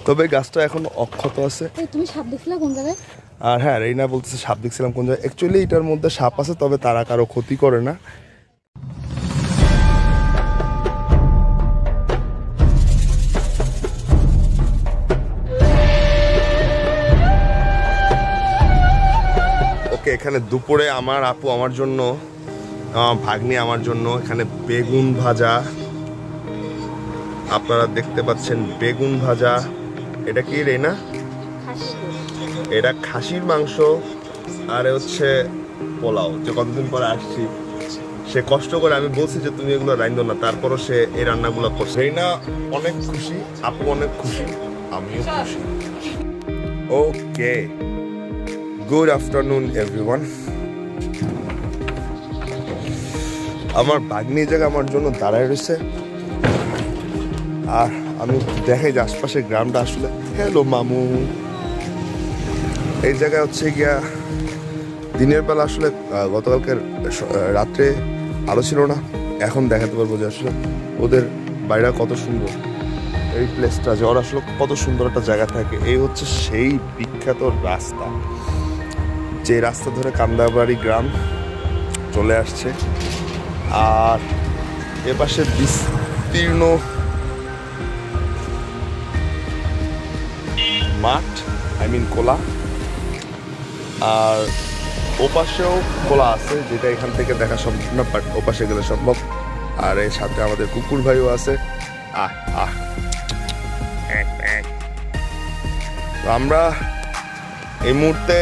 তবে গাছটা এখন অক্ষত আছে। তুমি সাপ দেখছিলে কোন জায়গায়? আর হ্যাঁ, রেইনা বলতেছে সাপ দেখছিলাম কোন জায়গায়। অ্যাকচুয়ালি এটার মধ্যে সাপ আছে, তবে তারা কারো ক্ষতি করে না। ওকে, এখানে দুপুরে আমার আপু আমার জন্য, ভাগ্নি আমার জন্য এখানে বেগুন ভাজা, আপনারা দেখতে পাচ্ছেন বেগুন ভাজা। এটা কি রেইনা? এটা খাসির মাংস, আর হচ্ছে পোলাও। যে কতদিন পরে আসছি, সে কষ্ট করে, আমি বলছি যে তুমি এগুলো রান্ধো না, তারপরও সে এই রান্নাগুলো করছে। রেইনা অনেক খুশি, আপু অনেক খুশি, আমিও খুশি। ওকে, গুড আফটারনুন এভরিওয়ান। আমার ভাগ্নি জায়গা আমার জন্য দাঁড়ায় রয়েছে, আর আমি দেখাই যে আশপাশের গ্রামটা আসলে। হ্যালো মামু। এই জায়গায় হচ্ছে গিয়া দিনের বেলা আসলে গতকালকের রাত্রে আলো ছিল না, এখন দেখাতে পারবো যে আসলে ওদের বাড়িটা কত সুন্দর। এই প্লেসটা যে ওরা আসলে কত সুন্দর একটা জায়গা থাকে। এই হচ্ছে সেই বিখ্যাত রাস্তা, যে রাস্তা ধরে কান্দাবাড়ি গ্রাম চলে আসছে। আর এপাশে বিস্তীর্ণ মাঠ, খোলা, আর ওপাশেও খোলা আছে, যেটা এখান থেকে দেখা সম্ভব না, বাট ওপাশে গেলে সম্ভব। আর এর সাথে আমাদের কুকুর ভাইও আছে। আমরা এই মুহূর্তে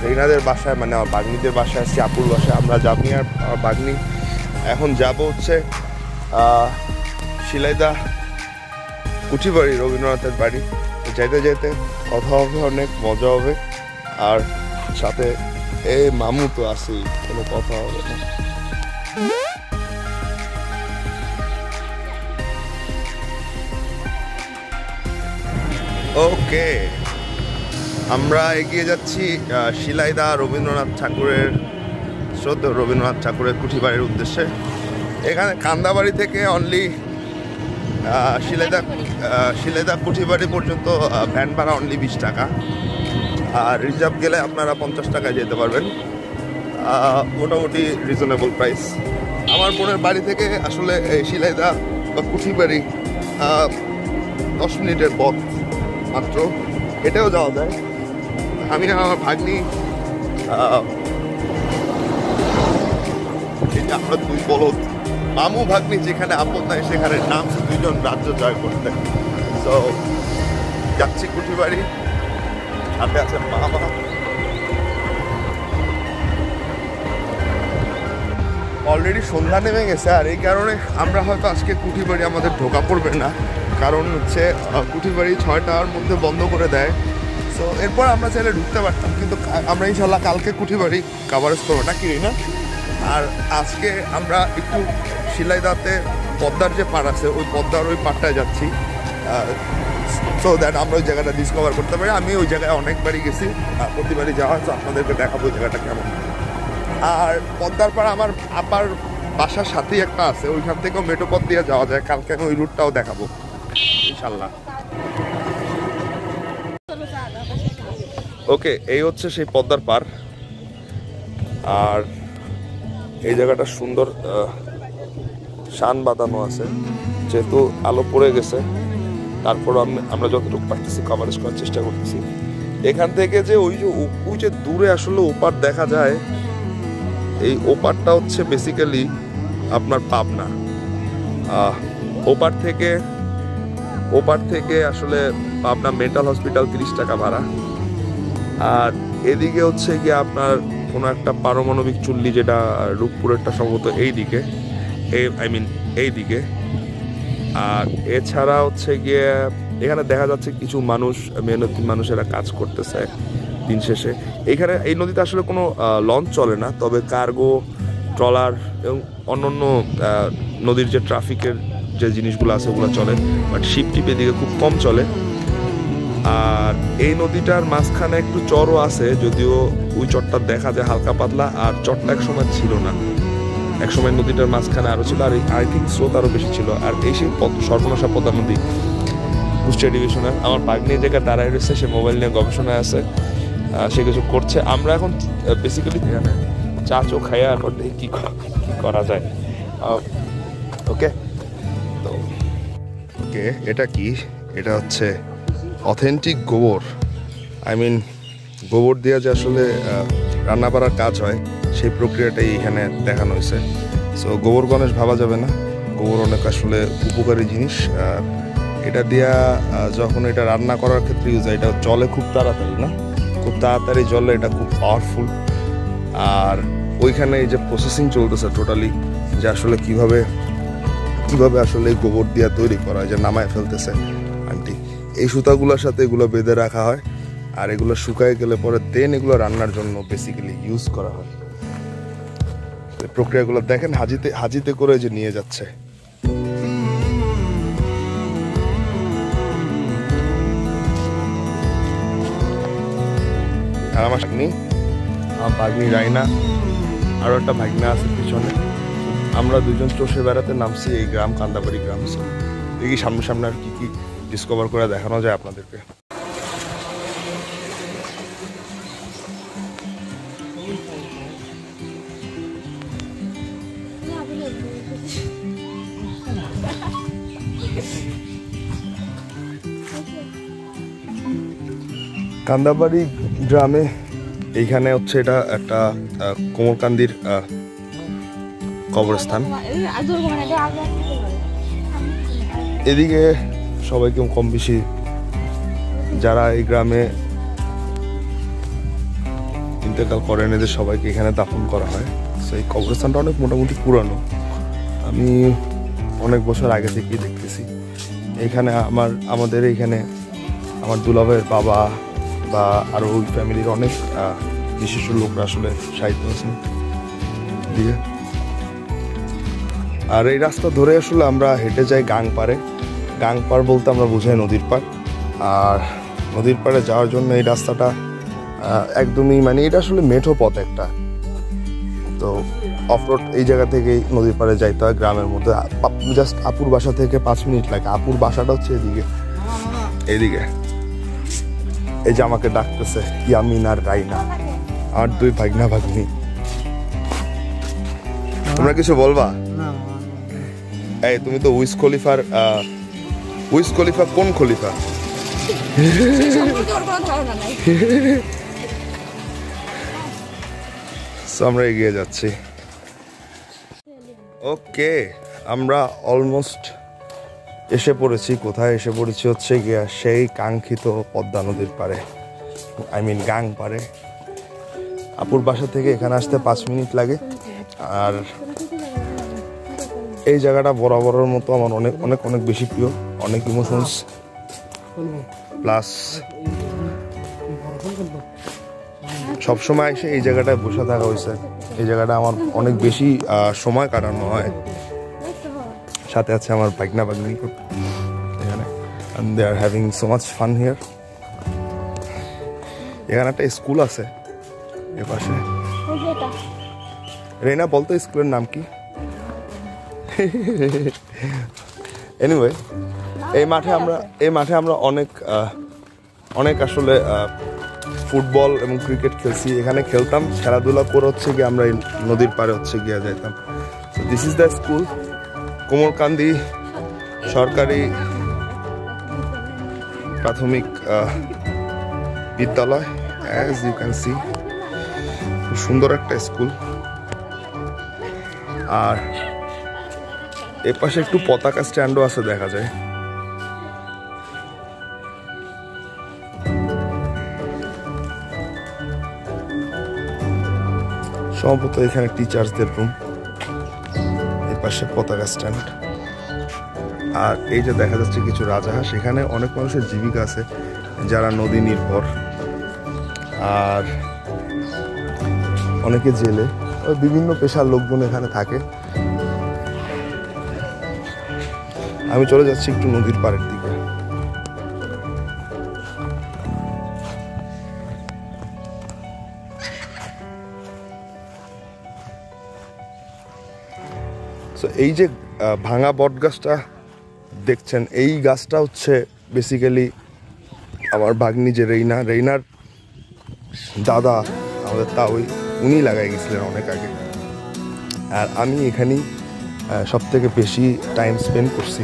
রেইনাদের বাসায়, মানে আমার বাগ্নিদের বাসায় আসছি, আপুর বাসায় আমরা যাবনি। আর আমার বাগ্নি এখন যাব হচ্ছে শিলাইদা কুঠিবাড়ি, রবীন্দ্রনাথের বাড়ি। যাইতে যাইতে কথা হবে, অনেক মজা হবে। আর সাথে এই মামু তো আছেই, কোনো কথা হবে না। ওকে, আমরা এগিয়ে যাচ্ছি শিলাইদা রবীন্দ্রনাথ ঠাকুরের, শ্রদ্ধেয় রবীন্দ্রনাথ ঠাকুরের কুঠিবাড়ির উদ্দেশ্যে। এখানে কান্দাবাড়ি থেকে অনলি শিলাইদা কুঠিবাড়ি পর্যন্ত ভ্যান ভাড়া অনলি 20 টাকা, আর রিজার্ভ গেলে আপনারা 50 টাকায় যেতে পারবেন। মোটামুটি রিজনেবল প্রাইস। আমার বোনের বাড়ি থেকে আসলে এই শিলাইদা বা কুঠিবাড়ি 10 মিনিটের পথ মাত্র, এটাও যাওয়া যায়। আমি আমার ভাগ্নি, আমরা দুই বলদ, মামু ভাগ্নি যেখানে আপদ নাই সেখানে নামছে দুইজন রাজ্য জয় করতে। তো যাচ্ছি কুঠিবাড়ি, সাথে আছে মামা। অলরেডি সন্ধ্যা নেমে গেছে, আর এই কারণে আমরা হয়তো আজকে কুঠিবাড়ি আমাদের ঢোকা পড়বে না, কারণ হচ্ছে কুঠিবাড়ি 6টার মধ্যে বন্ধ করে দেয়। সো এরপর আমরা চাইলে ঢুকতে পারতাম, কিন্তু আমরা ইনশাল্লাহ কালকে কুঠিবাড়ি কাভারেজ করবো, না কি না? আর আজকে আমরা একটু শিলাইদাতে পদ্মার যে পাড় আছে, ওই পদ্মার ওই পাড়টায় যাচ্ছি, সো দ্যাট আমরা ওই জায়গাটা ডিসকভার করতে পারি। আমি ওই জায়গায় অনেকবারই গেছি, প্রতিবারই যাওয়া হয়, তো আপনাদেরকে দেখাবো ওই জায়গাটা কেমন। আর পদ্মার পাড় আমার আপার বাসার সাথেই একটা আছে, ওইখান থেকেও মেট্রো পথ দিয়ে যাওয়া যায়। কালকে আমি ওই রুটটাও দেখাবো ইনশাল্লাহ। ওকে, এই হচ্ছে সেই পদ্মার পাড়, আর এই জায়গাটা সুন্দর শান বাঁধানো আছে, যেহেতু আলো পড়ে গেছে, তারপর আমরা যতটুকু পারতেছি কভারেজ করার চেষ্টা করতেছি। এখান থেকে যে ওই যে দূরে আসলে ওপার দেখা যায়, এই ওপারটা হচ্ছে বেসিক্যালি আপনার পাবনা। ওপার থেকে আসলে পাবনা মেন্টাল হসপিটাল 30 টাকা ভাড়া। আর এদিকে হচ্ছে গিয়ে আপনার কোনো একটা পারমাণবিক চুল্লি, যেটা রূপপুরেরটা সম্ভবত এইদিকে, এইদিকে। আর এছাড়া হচ্ছে গিয়ে এখানে দেখা যাচ্ছে কিছু মানুষ, মেহনতি মানুষেরা কাজ করতেছে দিন শেষে। এখানে এই নদীতে আসলে কোনো লঞ্চ চলে না, তবে কার্গো, ট্রলার এবং অন্যান্য নদীর যে ট্রাফিকের যে জিনিসগুলো আছে ওগুলো চলে, বাট শিপ টিপ এদিকে খুব কম চলে। আর এই নদীটার মাঝখানে একটু চরও আছে, যদিও ওই চরটা দেখা যায় হালকা পাতলা, আর চরটা এক সময় ছিল না, এক সময় নদীটার মাঝখানে আরো ছিল, আর আই থিঙ্ক স্রোত আরো বেশি ছিল। আর এই সেই সর্বনাশা পদ্মা নদী, কুষ্টিয়া ডিভিশনের। আমার ভাগ্নি জায়গায় দাঁড়ায় রয়েছে, সে মোবাইল নিয়ে গবেষণায় আছে, সে কিছু করছে। আমরা এখন বেসিক্যালি এখানে চা চো খাইয়া এখন কি করা যায়। ওকে, তো ওকে, এটা কি? এটা হচ্ছে অথেন্টিক গোবর। আই মিন গোবর দিয়ে যে আসলে রান্না করার কাজ হয় সেই প্রক্রিয়াটাই এখানে দেখানো হয়েছে। সো গোবর গণেশ ভাবা যাবে না, গোবর অনেক আসলে উপকারী জিনিস। এটা দিয়া যখন এটা রান্না করার ক্ষেত্রে ইউজ হয়, এটা জলে খুব তাড়াতাড়ি না, খুব তাড়াতাড়ি জলে, এটা খুব পাওয়ারফুল। আর ওইখানে এই যে প্রসেসিং চলতেছে টোটালি, যে আসলে কিভাবে আসলে গোবর দিয়া তৈরি করা হয়, যে নামায় ফেলতেছে আন্টি। এই সুতাগুলোর সাথে এগুলো বেঁধে রাখা হয়, আর এগুলো শুকায় গেলে পরে দেন এগুলো রান্নার জন্য বেসিক্যালি ইউজ করা হয়। প্রক্রিয়াগুলো দেখেন, হাজিতে করে যে নিয়ে যাচ্ছে। আর আমার ভাগ্নি রাইনা, আরো একটা ভাগ্না আছে পিছনে। আমরা দুজন চষে বেড়াতে নামছি এই গ্রাম, কান্দাবাড়ি গ্রাম। দেখি সামনে সামনে আর কি ডিসকভার করে দেখানো যায় আপনাদেরকে। কান্দাবাড়ি গ্রামে এইখানে হচ্ছে এটা একটা কোমরকান্দির কবরস্থান। এদিকে সবাইকে কম বেশি যারা এই গ্রামে ইন্তেকাল করেন এদের সবাইকে এখানে দাফন করা হয়। তো এই কবরস্থানটা অনেক মোটামুটি পুরানো, আমি অনেক বছর আগে থেকেই দেখতেছি। এইখানে আমাদের এইখানে আমার দুলাভাইয়ের বাবা বা আরো ওই ফ্যামিলির অনেক বিশিষ্ট লোকরা আসলে সাহিত্য আছেন। আর এই রাস্তা ধরে আসলে আমরা হেঁটে যাই গাংপাড়ে। গাংপাড় বলতে আমরা বুঝাই নদীর পাড়। আর নদীর পাড়ে যাওয়ার জন্য এই রাস্তাটা একদমই মানে এটা আসলে মেঠো পথ একটা। তো অফরোড এই জায়গা থেকেই নদীর পাড়ে যাইতে হয় গ্রামের মধ্যে। জাস্ট আপুর বাসা থেকে 5 মিনিট লাগে। আপুর বাসাটা হচ্ছে এইদিকে। এই যে আমাকে ডাকতেছে ইয়ামিন আর রাইনা, আর 2 ভাগনা ভাগ্নি। তোমরা কিছু বলবা? এই তুমি তো উইজ খলিফা কোন খলিফা? আমরা এগিয়ে যাচ্ছি। ওকে, আমরা অলমোস্ট এসে পড়েছি। কোথায় এসে পড়েছি হচ্ছে গিয়া সেই কাঙ্ক্ষিত পদ্মা নদীর পাড়ে, আই মিন গাং পাড়ে। আপুর বাসা থেকে এখানে আসতে 5 মিনিট লাগে। আর এই জায়গাটা বরাবরের মতো আমার অনেক অনেক অনেক বেশি প্রিয়, অনেক ইমোশনস প্লাস সবসময় এসে এই জায়গাটায় বসে থাকা হয়েছে। এই জায়গাটা আমার অনেক বেশি সময় কাটানো হয়। সাথে আছে আমার ভাগনা ভাগ্নি এখানে, and they are having so much fun here. এখানে একটা স্কুল আছে এ পাশে। রেনা বলতো স্কুলের নাম কি? এনিওয়ে, এই মাঠে আমরা অনেক আসলে ফুটবল এবং ক্রিকেট খেলছি। এখানে খেলতাম, খেলাধুলা করে হচ্ছে গিয়ে আমরা এই নদীর পাড়ে হচ্ছে গিয়ে যাইতাম। So this is the school, Komarkandi সরকারি প্রাথমিক বিদ্যালয়। অ্যাজ ইউ ক্যান সি, খুব সুন্দর একটা স্কুল। আর এর পাশে একটু পতাকা স্ট্যান্ডও আছে, দেখা যায়। সম্ভবত এখানে টিচার্সদের রুম, এর পাশে পতাকা স্ট্যান্ড। আর এই যে দেখা যাচ্ছে কিছু রাজাহাঁস, এখানে অনেক মানুষের জীবিকা আছে যারা নদী নির্ভর। আর অনেকে জেলে, বিভিন্ন পেশার লোকজন এখানে থাকে। আমি চলে যাচ্ছি একটু নদীর পাড়ের দিকে। এই যে ভাঙা বট গাছটা দেখছেন, এই গাছটা হচ্ছে বেসিক্যালি আমার ভাগ্নি যে রেইনার দাদা আমাদের ওই উনি লাগাই গেছিলেন অনেক আগে। আর আমি এখানেই সব থেকে বেশি টাইম স্পেন্ড করছি,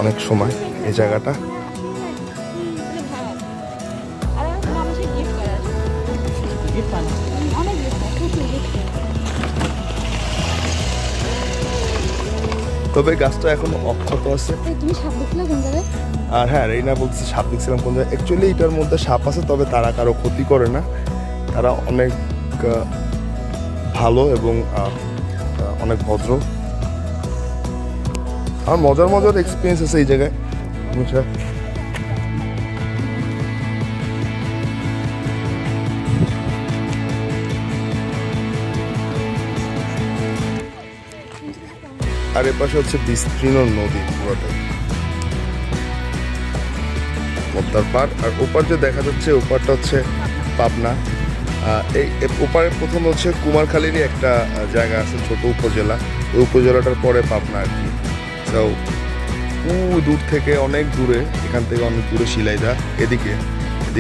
অনেক সময় এই জায়গাটা। তবে গাছটা এখন অক্ষত আছে। আর হ্যাঁ, রেইনা বলছে সাপ দেখছিলাম কোন জায়গায়। অ্যাকচুয়ালি এটার মধ্যে সাপ আছে, তবে তারা কারো ক্ষতি করে না, তারা অনেক ভালো এবং অনেক ভদ্র। আমার মজার এক্সপিরিয়েন্স আছে এই জায়গায়। আর এপাশে হচ্ছে বিস্তীর্ণ নদী পুরোটাই, পদ্মার পার। আর ওপার যে দেখা যাচ্ছে ওপারটা হচ্ছে পাবনা। এই ওপারে প্রথম হচ্ছে কুমারখালীরই একটা জায়গা আছে, ছোট উপজেলা। ওই উপজেলাটার পরে পাবনা আর কি। তো দূর থেকে অনেক দূরে, এখান থেকে অনেক দূরে শিলাইদা। এদিকে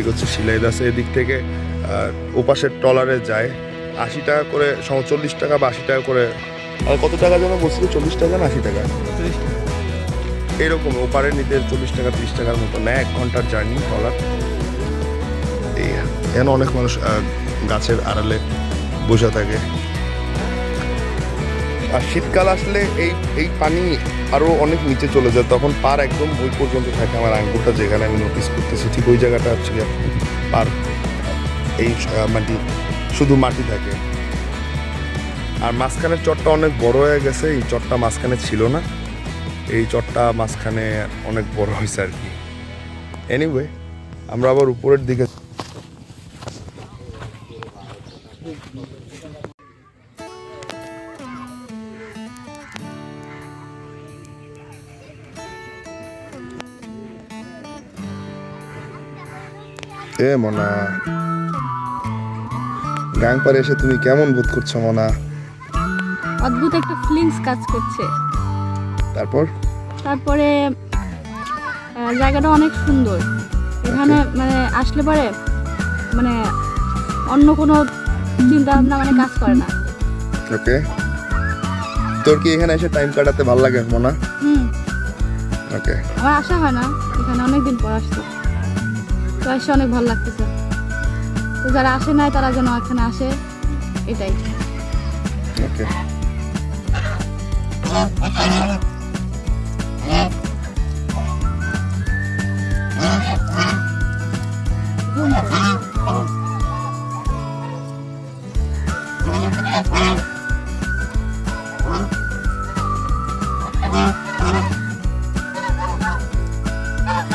হচ্ছে শিলাইদা আছে। এদিক থেকে ওপাশের ট্রলারে যায় 80 টাকা করে, 40 টাকা বা 80 টাকা করে। আর কত টাকা যেন বলছিল, 40 টাকা না 80 টাকা এরকম। ওপারে নিতে 40 টাকা 30 টাকার মতো নেয়, 1 ঘন্টার জার্নি ট্রলার। এখানে অনেক মানুষ গাছের আড়ালে বসে থাকে। আর শীতকাল আসলে এই পানি আরো অনেক নিচে চলে যায়, তখন পার একদম ওই পর্যন্ত থাকে। আমার আঙ্গুরটা যেখানে আমি নোটিস করতেছি ঠিক ওই জায়গাটা হচ্ছে পার, এই মাটি, শুধু মাটি থাকে। আর মাঝখানের চটটা অনেক বড় হয়ে গেছে, এই চটটা মাঝখানে ছিল না, এই চটটা মাঝখানে অনেক বড় হয়েছে আর কি। এনিওয়ে, আমরা আবার উপরের দিকে। মনা, গাং পারে এসে তুমি কেমন বোধ করছো মনা? অদ্ভুত একটা ফিলিংস কাজ করছে। তারপরে জায়গাটা অনেক সুন্দর। এখানে মানে আসলে পরে মানে অন্য কোনো চিন্তা ভাবনা মানে কাজ করে না। ওকে, তোর কি এখানে এসে টাইম কাটাতে ভালো লাগে মনা? ওকে, আমার আসা হয় না এখানে, অনেকদিন পর আসছে, তো এসে অনেক ভালো লাগতেছে। তো যারা আসে নাই তারা যেন এখানে আসে, এটাই। ওকে,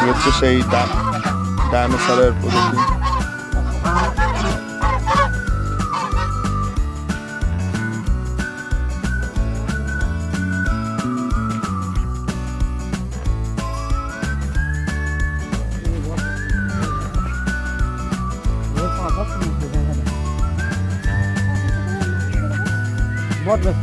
হচ্ছে সেই ডায়নোসরের প্রজাতি। बहुत बस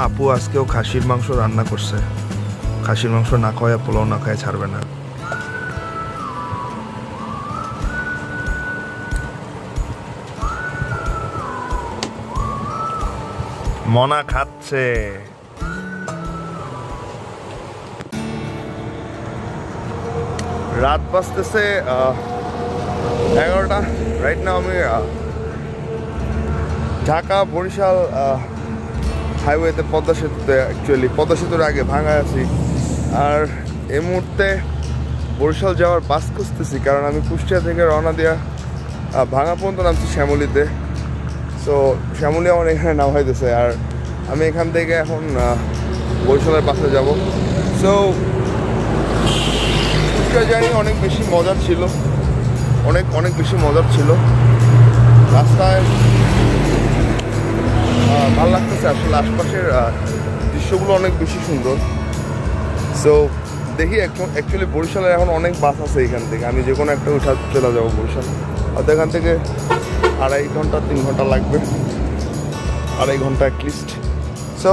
আপু আজকেও খাসির মাংস রান্না করছে। খাসির মাংস না খাওয়া পোলাও না খায় ছাড়বে না। মনা খাচ্ছে। রাত বাজতেছে 11টা। রাইট নাও আমি ঢাকা বরিশাল হাইওয়েতে পদ্মা সেতুতে, অ্যাকচুয়ালি পদ্মা সেতুর আগে ভাঙায় আছি। আর এই মুহূর্তে বরিশাল যাওয়ার বাস খুঁজতেছি, কারণ আমি কুষ্টিয়া থেকে রওনা দিয়া ভাঙা পর্যন্ত নামছি শ্যামলীতে। সো শ্যামলী আমার এখানে নামাইতেছে, আর আমি এখান থেকে এখন বরিশালের বাসে যাব। সো কুষ্টিয়া জার্নি অনেক বেশি মজার ছিল, অনেক বেশি মজার ছিল। রাস্তায় ভালো লাগতেছে আসলে, আশপাশের দৃশ্যগুলো অনেক বেশি সুন্দর। সো দেখি অ্যাকচুয়ালি বরিশালের এখন অনেক বাস আছে এখান থেকে, আমি যে কোনো একটা চলে যাবো বরিশাল। হয়তো এখান থেকে 2.5 ঘন্টা 3 ঘন্টা লাগবে, 2.5 ঘন্টা at least. So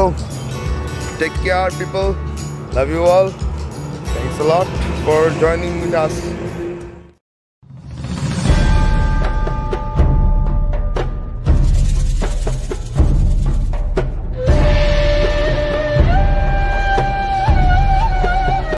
take care people, love you all, thanks a lot for joining with us.